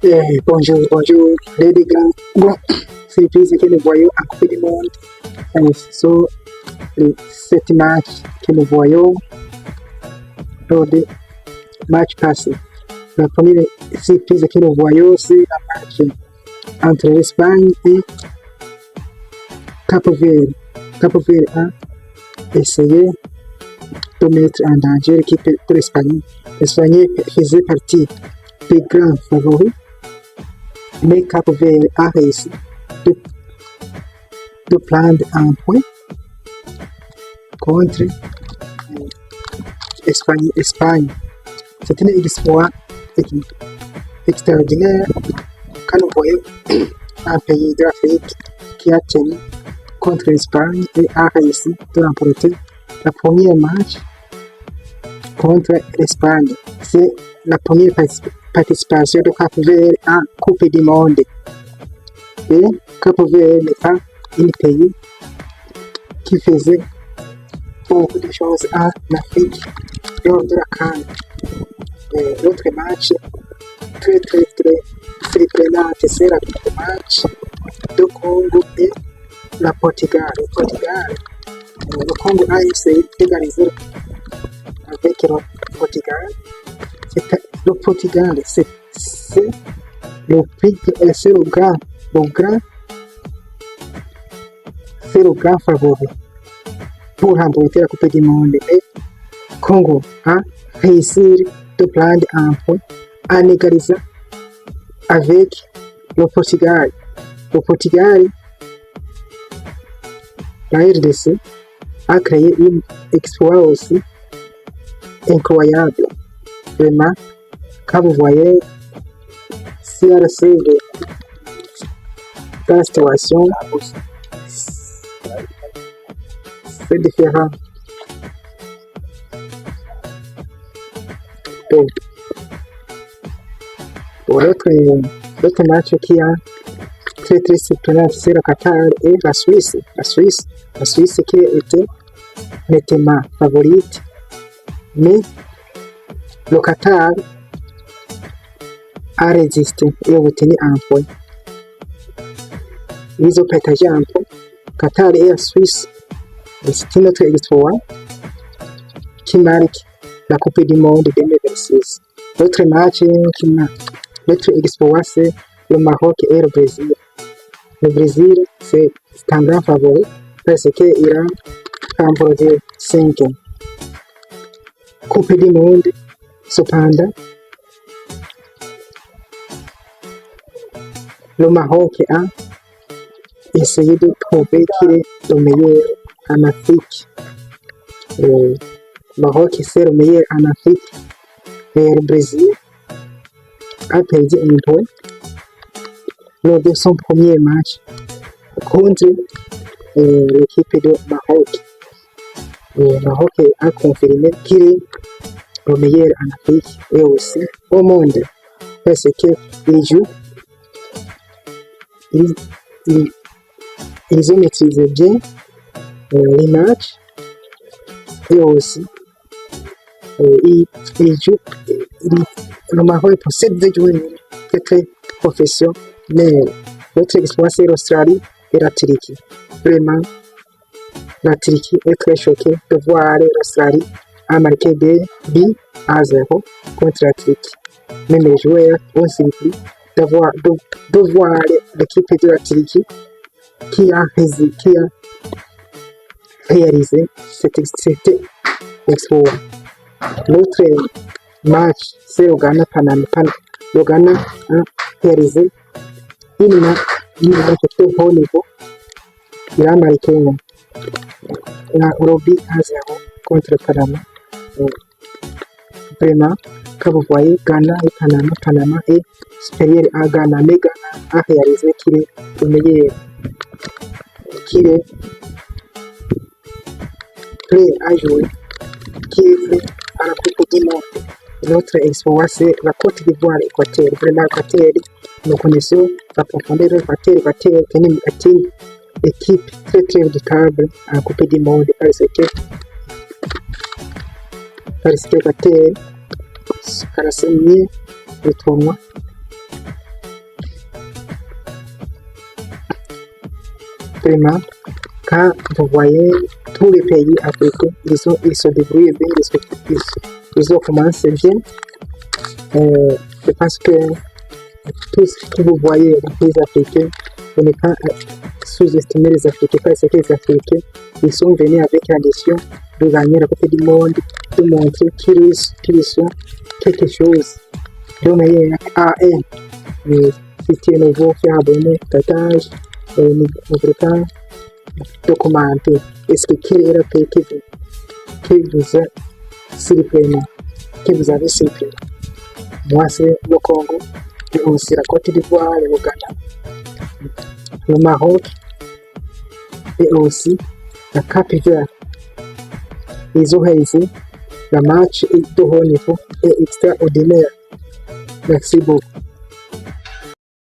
Bonjour, les gars. Bon, surprise que nous voyons en Coupe du Monde. Sur les 7 matchs que nous voyons lors des matchs passés. La première surprise que nous voyons, c'est la match entre l'Espagne et Cap-Vert. Cap-Vert a essayé de mettre en danger l'équipe de l'Espagne. L'Espagne faisait partie des grands favoris, mais Cap-Vert a réussi de prendre un point contre Espagne. C'est un exploit extraordinaire quand nous voyons un pays d'Afrique qui a tenu contre l'Espagne et a réussi de remporter le premier match contre l'Espagne. C'est la première participation de Cap-Vert en Coupe du Monde. Et Cap-Vert n'est pas un pays qui faisait beaucoup de choses en Afrique lors de la CAN. L'autre match, très surprenant, c'est le match de Congo et la Portugal. Le Congo a essayé d'égaliser avec le Portugal. Le Portugal, c'est le grand favori pour remporter la Coupe du Monde. Et Congo a réussi de prendre un point en égalisant avec le Portugal. Le Portugal, la RDC, a créé un exploit aussi incroyable. Vraiment, quand vous voyez CRC dans la situation, c'est différent. Pour l'autre match qui a très surprenant, c'est le Qatar et la Suisse. La Suisse qui était nettement favorite, mais le Qatar a résisté et a obtenu un point. Ils ont partagé un point. Qatar et la Suisse, c'est notre exploit qui marque la Coupe du Monde 2026. L'autre match qui marque notre exploit, c'est le Maroc et le Brésil. Le Brésil, c'est un grand favori parce qu'il a remporté 5 Coupes du Monde. Cependant, le Maroc a essayé de prouver qu'il est le meilleur en Afrique. Le Maroc, c'est le meilleur en Afrique. Et le Brésil a perdu un point lors de son premier match contre l'équipe de Maroc. Le Maroc a confirmé qu'il est le meilleur en Afrique et aussi au monde parce ils ont maîtrisé bien les matchs et aussi le Maroc possède des joueurs très professionnels. L'autre exploit, c'est l'Australie et la Turquie. Vraiment, la Turquie est très choquée de voir l'Australie a marqué des buts à 0 contre la Turquie. Même les joueurs ont surpris de voir l'équipe de la Turquie qui a réalisé cet exploit. L'autre match, c'est le Ghana-Panama. Le Ghana a réalisé une marque de haut niveau. Il a marqué le but à 0 contre le Panama. Vraiment, comme vous voyez, Ghana et Panama est supérieur à Ghana, mais Ghana a réalisé qu'il est le meilleur, qu'il est prêt à jouer, qu'il est prêt à la Coupe du Monde. L'autre exploit, c'est la Côte d'Ivoire, l'Équateur. Vraiment, l'Équateur, nous connaissons la profondeur de l'Équateur. L'Équateur est une équipe très redoutable en Coupe du Monde parce que l'Équateur caresse mieux le tournoi vraiment, quand vous voyez tous les pays africains, ils se débrouillent bien, ils ont commencé bien. Je pense que tout ce que vous voyez dans les pays africains, vous ne pas sous-estimer les Africains, parce que les Africains, ils sont venus avec l'ambition de gagner la Coupe du Monde, de montrer qu'ils sont quelque chose de meilleur à eux. Mais si tu es nouveau, fais abonner, partage, n'oublie pas de commenter. Est-ce que quel est le pays qui vous a surpris, que vous avez surpris? Moi, c'est le Congo, et aussi la Côte d'Ivoire, le Ghana, le Maroc, et aussi la Cap-Vert. Ils ont réalisé le match de haut niveau et extraordinaire. Merci beaucoup.